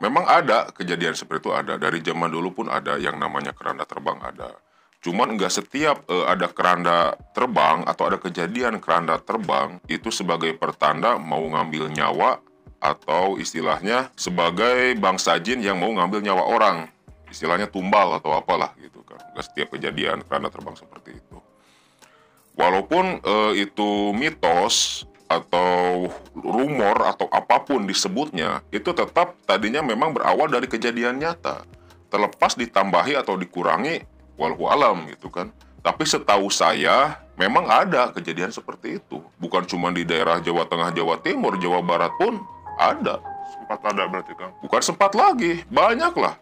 memang ada kejadian seperti itu ada. Dari zaman dulu pun ada yang namanya keranda terbang ada. Cuman nggak setiap ada keranda terbang atau ada kejadian keranda terbang itu sebagai pertanda mau ngambil nyawa atau istilahnya sebagai bangsa jin yang mau ngambil nyawa orang. Istilahnya tumbal atau apalah gitu kan. Nggak setiap kejadian keranda terbang seperti itu. Walaupun itu mitos atau rumor atau apapun disebutnya, itu tetap tadinya memang berawal dari kejadian nyata. Terlepas ditambahi atau dikurangi, walau alam gitu kan. Tapi setahu saya, memang ada kejadian seperti itu. Bukan cuma di daerah Jawa Tengah, Jawa Timur, Jawa Barat pun ada. Sempat ada berarti, Kang. Bukan sempat lagi, banyak lah.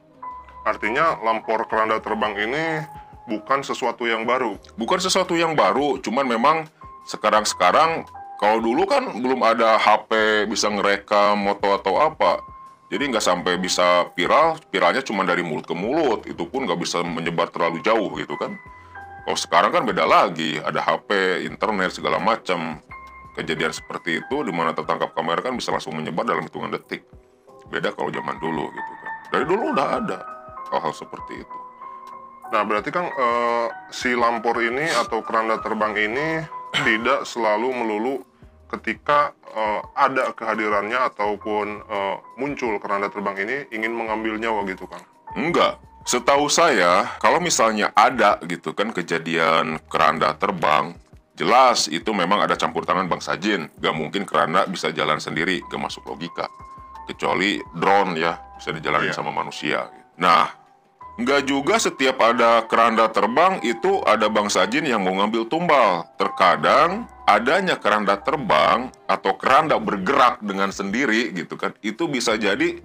Artinya lampor keranda terbang ini bukan sesuatu yang baru. Bukan sesuatu yang baru, cuman memang sekarang-sekarang, kalau dulu kan belum ada HP bisa ngerekam moto atau apa. Jadi nggak sampai bisa viral, viralnya cuma dari mulut ke mulut. Itu pun nggak bisa menyebar terlalu jauh gitu kan. Kalau sekarang kan beda lagi, ada HP, internet, segala macam. Kejadian seperti itu, di mana tertangkap kamera kan bisa langsung menyebar dalam hitungan detik. Beda kalau zaman dulu gitu kan. Dari dulu udah ada hal-hal seperti itu. Nah, berarti Kang, si lampor ini atau keranda terbang ini tidak selalu melulu ketika ada kehadirannya ataupun muncul keranda terbang ini ingin mengambil nyawa gitu, Kang? Enggak. Setahu saya, kalau misalnya ada gitu kan kejadian keranda terbang, jelas itu memang ada campur tangan bangsa jin. Gak mungkin keranda bisa jalan sendiri, gak masuk logika. Kecuali drone ya, bisa dijalani sama manusia. Nah, nggak juga setiap ada keranda terbang itu ada bangsa jin yang mau ngambil tumbal. Terkadang adanya keranda terbang atau keranda bergerak dengan sendiri gitu kan, itu bisa jadi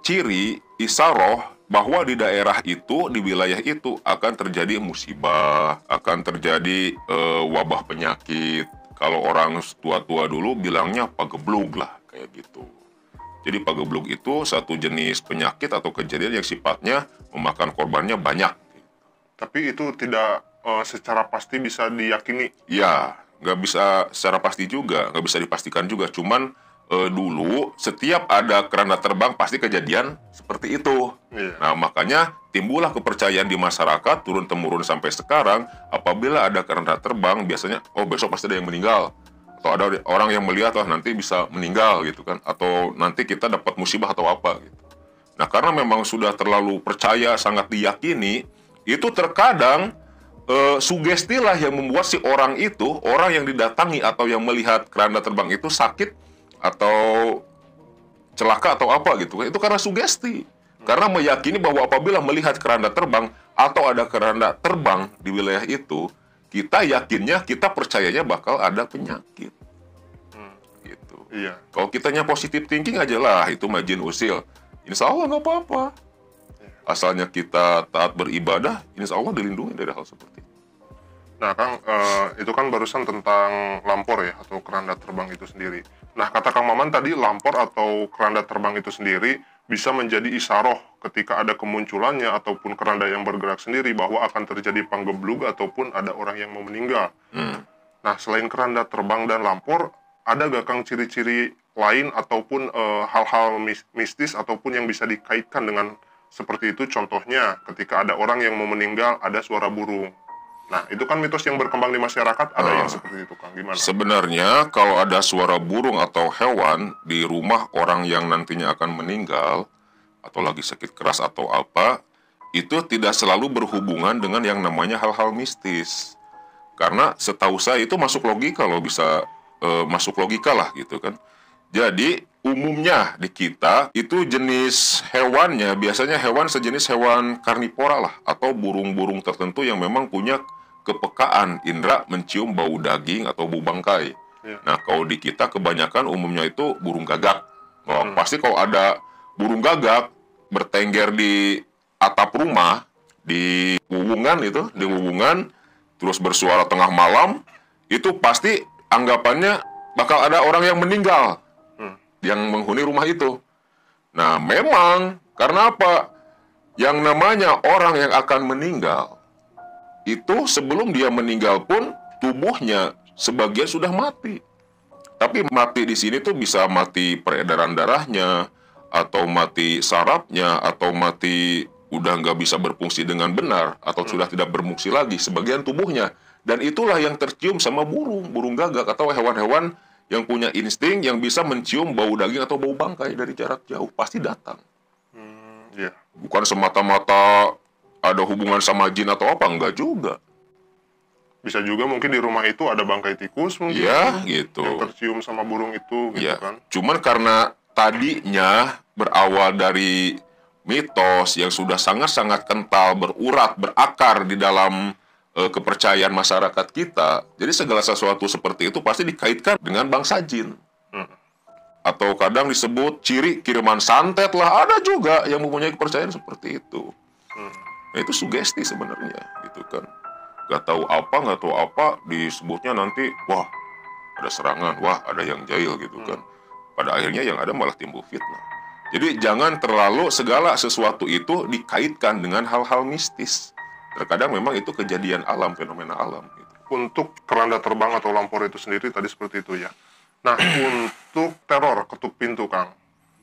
ciri isaroh bahwa di daerah itu, di wilayah itu akan terjadi musibah, akan terjadi wabah penyakit. Kalau orang tua-tua dulu bilangnya pageblug lah, kayak gitu. Jadi pageblug itu satu jenis penyakit atau kejadian yang sifatnya memakan korbannya banyak. Tapi itu tidak secara pasti bisa diyakini. Ya, nggak bisa secara pasti juga, nggak bisa dipastikan juga. Cuman dulu setiap ada keranda terbang pasti kejadian seperti itu. Nah, makanya timbullah kepercayaan di masyarakat turun-temurun sampai sekarang. Apabila ada keranda terbang, biasanya oh besok pasti ada yang meninggal. Atau ada orang yang melihat nanti bisa meninggal gitu kan, atau nanti kita dapat musibah atau apa gitu. Nah, karena memang sudah terlalu percaya, sangat diyakini, itu terkadang sugestilah yang membuat si orang itu, orang yang didatangi atau yang melihat keranda terbang itu sakit atau celaka atau apa gitu kan. Itu karena sugesti. Karena meyakini bahwa apabila melihat keranda terbang atau ada keranda terbang di wilayah itu, kita yakinnya, kita percayanya bakal ada penyakit. Gitu. Iya. Kalau kitanya positif thinking aja lah, itu majin usil. Insya Allah nggak apa-apa. Asalnya kita taat beribadah, insya Allah dilindungi dari hal seperti itu. Nah, Kang, itu kan barusan tentang lampor ya, atau keranda terbang itu sendiri. Nah, kata Kang Maman tadi, lampor atau keranda terbang itu sendiri bisa menjadi isaroh ketika ada kemunculannya ataupun keranda yang bergerak sendiri bahwa akan terjadi panggeblug ataupun ada orang yang mau meninggal. Nah, selain keranda terbang dan lampor, ada gak Kang ciri-ciri lain ataupun hal-hal mistis ataupun yang bisa dikaitkan dengan seperti itu? Contohnya ketika ada orang yang mau meninggal ada suara burung. Nah, itu kan mitos yang berkembang di masyarakat, ada yang seperti itu, Kang. Gimana? Sebenarnya kalau ada suara burung atau hewan di rumah orang yang nantinya akan meninggal atau lagi sakit keras atau apa, itu tidak selalu berhubungan dengan yang namanya hal-hal mistis. Karena setahu saya itu masuk logika loh, bisa masuk logika lah gitu kan. Jadi umumnya di kita itu jenis hewannya biasanya hewan sejenis hewan karnivora lah, atau burung-burung tertentu yang memang punya kepekaan indera mencium bau daging atau bau bangkai. Nah, kalau di kita kebanyakan umumnya itu burung gagak. Pasti kalau ada burung gagak bertengger di atap rumah, di wuwungan, terus bersuara tengah malam, itu pasti anggapannya bakal ada orang yang meninggal yang menghuni rumah itu. Nah, memang karena apa? Yang namanya orang yang akan meninggal itu sebelum dia meninggal pun tubuhnya sebagian sudah mati. Tapi mati di sini tuh bisa mati peredaran darahnya atau mati sarafnya, atau mati udah nggak bisa berfungsi dengan benar, atau sudah tidak berfungsi lagi sebagian tubuhnya. Dan itulah yang tercium sama burung gagak atau hewan-hewan yang punya insting yang bisa mencium bau daging atau bau bangkai dari jarak jauh. Pasti datang. Iya. Bukan semata-mata ada hubungan sama jin atau apa, enggak juga. Bisa juga mungkin di rumah itu ada bangkai tikus mungkin. Ya, gitu. Yang tercium sama burung itu gitu Ya, kan. cuman karena tadinya berawal dari mitos yang sudah sangat-sangat kental, berurat, berakar di dalam kepercayaan masyarakat kita. Jadi segala sesuatu seperti itu pasti dikaitkan dengan bangsa jin. Atau kadang disebut ciri kiriman santet lah, ada juga yang mempunyai kepercayaan seperti itu. Nah, itu sugesti sebenarnya, gitu kan. Gak tahu apa, disebutnya nanti, wah, ada serangan, wah, ada yang jahil, gitu kan. Pada akhirnya yang ada malah timbul fitnah. Jadi jangan terlalu segala sesuatu itu dikaitkan dengan hal-hal mistis. Terkadang memang itu kejadian alam, fenomena alam. Gitu. Untuk keranda terbang atau lampor itu sendiri tadi seperti itu ya. Nah, untuk teror ketuk pintu, Kang.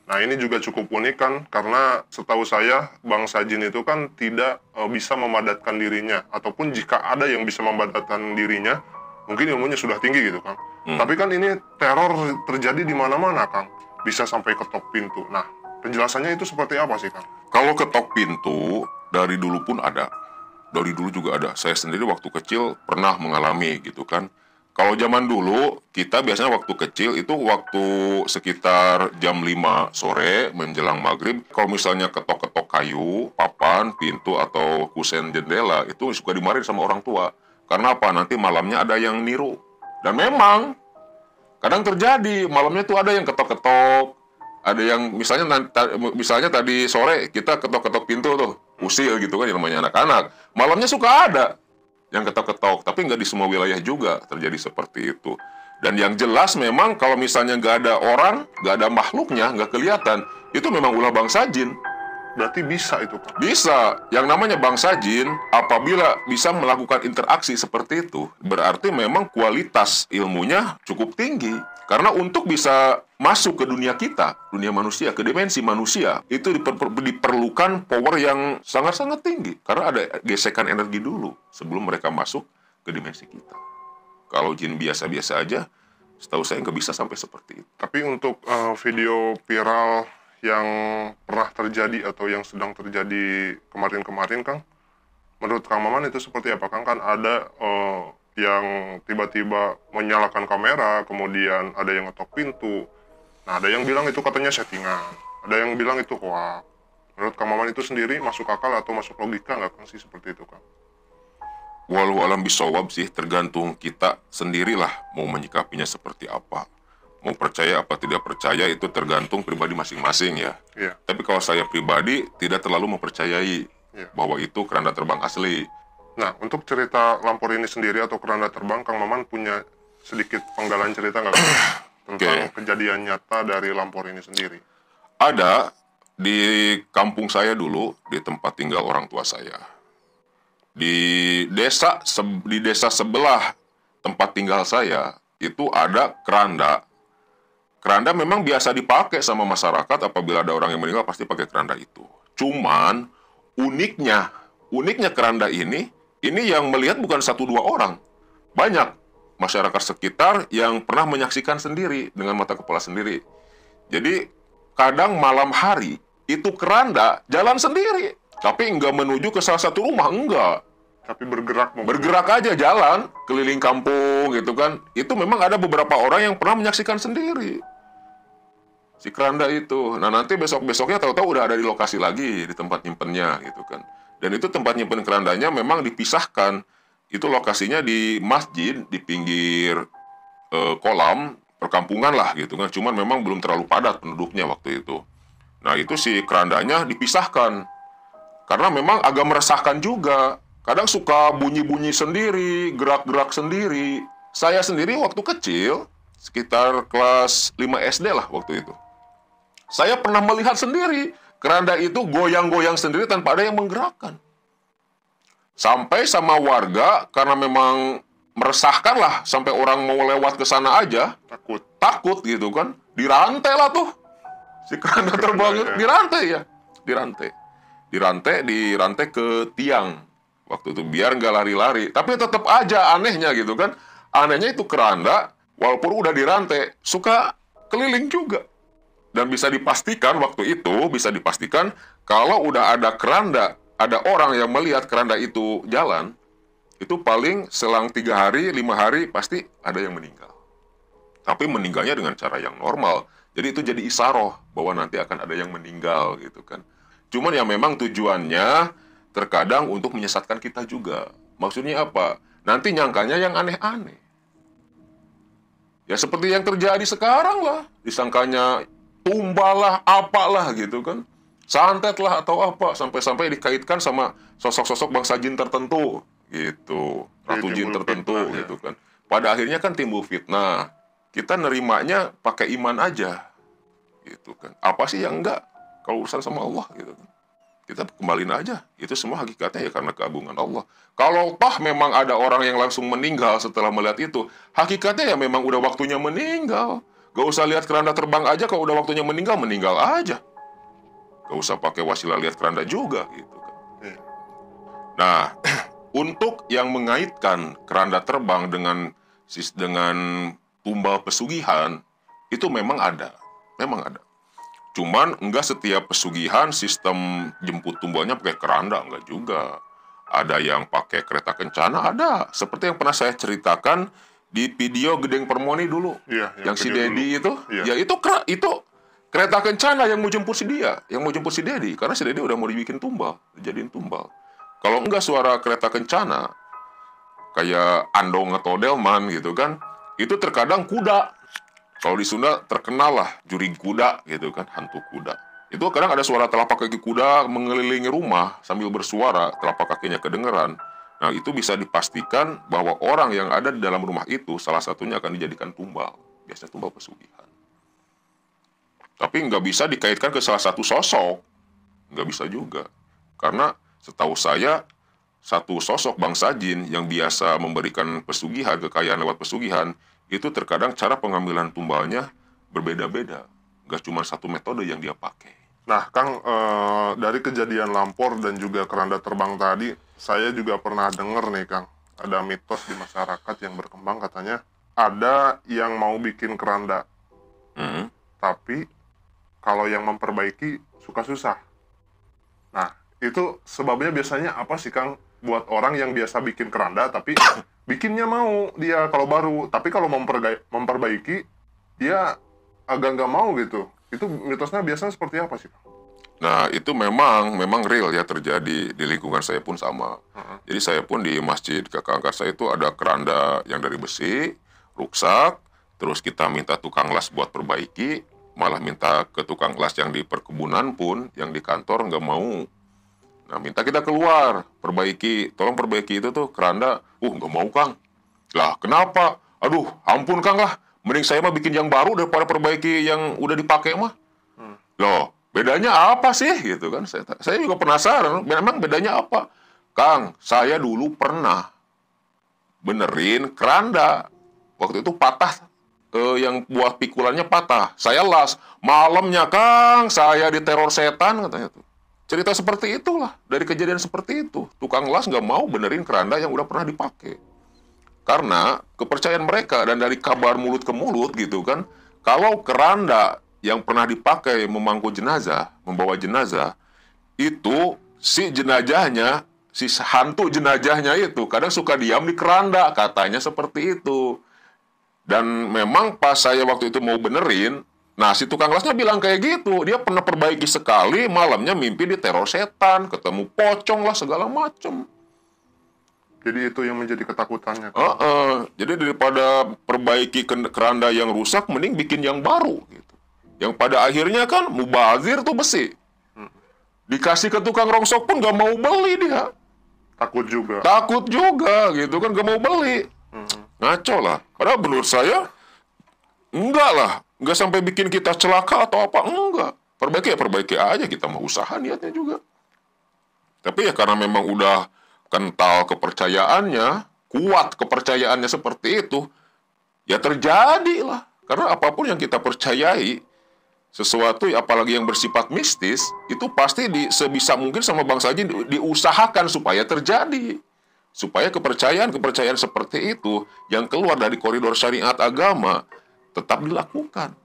Nah, ini juga cukup unik kan, karena setahu saya bangsa jin itu kan tidak bisa memadatkan dirinya, ataupun jika ada yang bisa memadatkan dirinya, mungkin ilmunya sudah tinggi gitu, Kang. Tapi kan ini teror terjadi di mana-mana, Kang. Bisa sampai ketok pintu. Nah, penjelasannya itu seperti apa sih, Kang? Kalau ketok pintu, dari dulu pun ada. Dari dulu juga ada. Saya sendiri waktu kecil pernah mengalami gitu kan. Kalau zaman dulu, kita biasanya waktu kecil itu waktu sekitar jam 5 sore menjelang maghrib. Kalau misalnya ketok-ketok kayu, papan, pintu, atau kusen jendela, itu suka dimarahin sama orang tua. Karena apa? Nanti malamnya ada yang niru. Dan memang, kadang terjadi, malamnya tuh ada yang ketok-ketok. Ada yang, misalnya tadi sore kita ketok-ketok pintu tuh, usil gitu kan, yang namanya anak-anak. Malamnya suka ada yang ketok-ketok, tapi nggak di semua wilayah juga terjadi seperti itu. Dan yang jelas memang kalau misalnya nggak ada orang, nggak ada makhluknya, nggak kelihatan, itu memang ulah bangsa jin. Berarti bisa itu, Kang? Bisa. Yang namanya bangsa jin, apabila bisa melakukan interaksi seperti itu, berarti memang kualitas ilmunya cukup tinggi. Karena untuk bisa masuk ke dunia kita, dunia manusia, ke dimensi manusia, itu diperlukan power yang sangat-sangat tinggi. Karena ada gesekan energi dulu sebelum mereka masuk ke dimensi kita. Kalau jin biasa-biasa aja, setahu saya nggak bisa sampai seperti itu. Tapi untuk video viral yang pernah terjadi atau yang sedang terjadi kemarin-kemarin, Kang, menurut Kang Maman itu seperti apa, Kang? Kan ada yang tiba-tiba menyalakan kamera, kemudian ada yang ngetok pintu. Nah, ada yang bilang itu katanya settingan, ada yang bilang itu hoax. Menurut Kang Maman itu sendiri masuk akal atau masuk logika nggak, Kang, sih seperti itu, Kang? Walau alam bisawab sih, tergantung kita sendirilah mau menyikapinya seperti apa. Mau percaya apa tidak percaya itu tergantung pribadi masing-masing ya. Iya. Tapi kalau saya pribadi tidak terlalu mempercayai bahwa itu keranda terbang asli. Nah, untuk cerita lampor ini sendiri atau keranda terbang, Kang Maman punya sedikit penggalan cerita nggak, Kang? Tentang kejadian nyata dari lampor ini sendiri? Ada di kampung saya dulu, di tempat tinggal orang tua saya. Di desa sebelah tempat tinggal saya itu ada keranda. Keranda memang biasa dipakai sama masyarakat apabila ada orang yang meninggal pasti pakai keranda itu. Cuman uniknya keranda ini yang melihat bukan 1-2 orang. Banyak masyarakat sekitar yang pernah menyaksikan sendiri dengan mata kepala sendiri. Jadi kadang malam hari itu keranda jalan sendiri. Tapi nggak menuju ke salah satu rumah, enggak. Tapi bergerak. Bergerak aja jalan keliling kampung gitu kan. Itu memang ada beberapa orang yang pernah menyaksikan sendiri si keranda itu. Nah, nanti besok-besoknya tahu-tahu udah ada di lokasi lagi, di tempat nyimpennya gitu kan. Dan itu tempat nyimpen kerandanya memang dipisahkan. Itu lokasinya di masjid, di pinggir kolam perkampungan lah gitu kan. Cuman memang belum terlalu padat penduduknya waktu itu. Nah, itu si kerandanya dipisahkan. Karena memang agak meresahkan juga. Kadang suka bunyi-bunyi sendiri, gerak-gerak sendiri. Saya sendiri waktu kecil, sekitar kelas 5 SD lah waktu itu. Saya pernah melihat sendiri, keranda itu goyang-goyang sendiri tanpa ada yang menggerakkan. Sampai sama warga, karena memang meresahkan lah, sampai orang mau lewat ke sana aja, takut gitu kan. Dirantai lah tuh Si keranda terbang dirantai ya, dirantai ke tiang waktu itu biar nggak lari-lari. Tapi tetap aja anehnya gitu kan. Anehnya itu keranda walaupun udah dirantai suka keliling juga. Dan bisa dipastikan waktu itu kalau udah ada keranda, ada orang yang melihat keranda itu jalan, itu paling selang 3 hari, 5 hari pasti ada yang meninggal. Tapi meninggalnya dengan cara yang normal. Jadi itu jadi isaroh bahwa nanti akan ada yang meninggal gitu kan. Cuman ya memang tujuannya terkadang untuk menyesatkan kita juga. Maksudnya apa? Nanti nyangkanya yang aneh-aneh. Ya seperti yang terjadi sekarang lah. Disangkanya tumbal lah, apalah gitu kan. Santet lah atau apa. Sampai-sampai dikaitkan sama sosok-sosok bangsa jin tertentu. Gitu. Ratu jin tertentu fitnah, gitu kan. Pada akhirnya kan timbul fitnah. Kita nerimanya pakai iman aja. Gitu kan. Apa sih yang enggak? Kalau urusan sama Allah gitu kan. Kita kembaliin aja. Itu semua hakikatnya ya karena keagungan Allah. Kalau toh memang ada orang yang langsung meninggal setelah melihat itu, hakikatnya ya memang udah waktunya meninggal. Gak usah lihat keranda terbang aja, kalau udah waktunya meninggal, meninggal aja. Gak usah pakai wasilah lihat keranda juga gitu kan. Nah, untuk yang mengaitkan keranda terbang dengan tumbal pesugihan, itu memang ada. Memang ada. Cuman enggak setiap pesugihan sistem jemput tumbalnya pakai keranda, enggak juga. Ada yang pakai kereta kencana, ada. Seperti yang pernah saya ceritakan di video Gedeng Permoni dulu. Iya, yang si Dedi itu, iya. ya itu kereta kencana yang mau jemput si dia, yang mau jemput si Dedi. Karena si Dedi udah mau dibikin tumbal, dijadiin tumbal. Kalau enggak suara kereta kencana, kayak Andong atau Delman gitu kan, itu terkadang kuda. Kalau di Sunda terkenal lah juring kuda gitu kan, hantu kuda. Itu kadang ada suara telapak kaki kuda mengelilingi rumah sambil bersuara, telapak kakinya kedengeran. Nah itu bisa dipastikan bahwa orang yang ada di dalam rumah itu salah satunya akan dijadikan tumbal. Biasanya tumbal pesugihan. Tapi nggak bisa dikaitkan ke salah satu sosok. Nggak bisa juga. Karena setahu saya, satu sosok bangsa jin yang biasa memberikan pesugihan, kekayaan lewat pesugihan, itu terkadang cara pengambilan tumbalnya berbeda-beda. Nggak cuma satu metode yang dia pakai. Nah, Kang, dari kejadian Lampor dan juga keranda terbang tadi, saya juga pernah dengar nih, Kang, ada mitos di masyarakat yang berkembang katanya, ada yang mau bikin keranda, tapi kalau yang memperbaiki suka susah. Nah, itu sebabnya biasanya apa sih, Kang, buat orang yang biasa bikin keranda, tapi bikinnya mau dia kalau baru, tapi kalau memperbaiki, dia agak nggak mau gitu. Itu mitosnya biasanya seperti apa sih, Kang? Nah, itu memang real ya terjadi di lingkungan saya pun sama. Jadi saya pun di masjid kakak angkat saya itu ada keranda yang dari besi, rusak, terus kita minta tukang las buat perbaiki, malah minta ke tukang las yang di perkebunan pun, yang di kantor nggak mau. Nah, minta kita keluar, tolong perbaiki itu tuh keranda. Nggak mau, Kang. Lah, kenapa? Aduh, ampun, Kang lah. Mending saya mah bikin yang baru daripada perbaiki yang udah dipakai mah. Loh, bedanya apa sih? Gitu kan. Saya juga penasaran, memang bedanya apa? Kang, saya dulu pernah benerin keranda. Waktu itu patah, yang buah pikulannya patah. Saya las. Malamnya, Kang, saya diteror setan, katanya tuh. Cerita seperti itulah, dari kejadian seperti itu. Tukang las nggak mau benerin keranda yang udah pernah dipakai. Karena kepercayaan mereka, dan dari kabar mulut ke mulut gitu kan, kalau keranda yang pernah dipakai memangku jenazah, membawa jenazah, itu si jenazahnya, si hantu jenazahnya itu kadang suka diam di keranda, katanya seperti itu. Dan memang pas saya waktu itu mau benerin, nah si tukang lasnya bilang kayak gitu, dia pernah perbaiki sekali, malamnya mimpi diteror setan, ketemu pocong lah segala macem. Jadi itu yang menjadi ketakutannya, Kang. Jadi daripada perbaiki keranda yang rusak, mending bikin yang baru gitu. Yang pada akhirnya kan mubazir tuh besi. Dikasih ke tukang rongsok pun gak mau beli dia. Takut juga gitu kan, gak mau beli. Ngaco lah. Padahal menurut saya enggak lah, enggak sampai bikin kita celaka atau apa, enggak. Perbaiki aja, kita mau usaha niatnya juga. Tapi ya karena memang udah kental kepercayaannya, kuat kepercayaannya seperti itu, ya terjadilah. Karena apapun yang kita percayai, Sesuatu apalagi yang bersifat mistis itu pasti sebisa mungkin sama bangsa jin diusahakan supaya terjadi, supaya kepercayaan seperti itu yang keluar dari koridor syariat agama tetap dilakukan.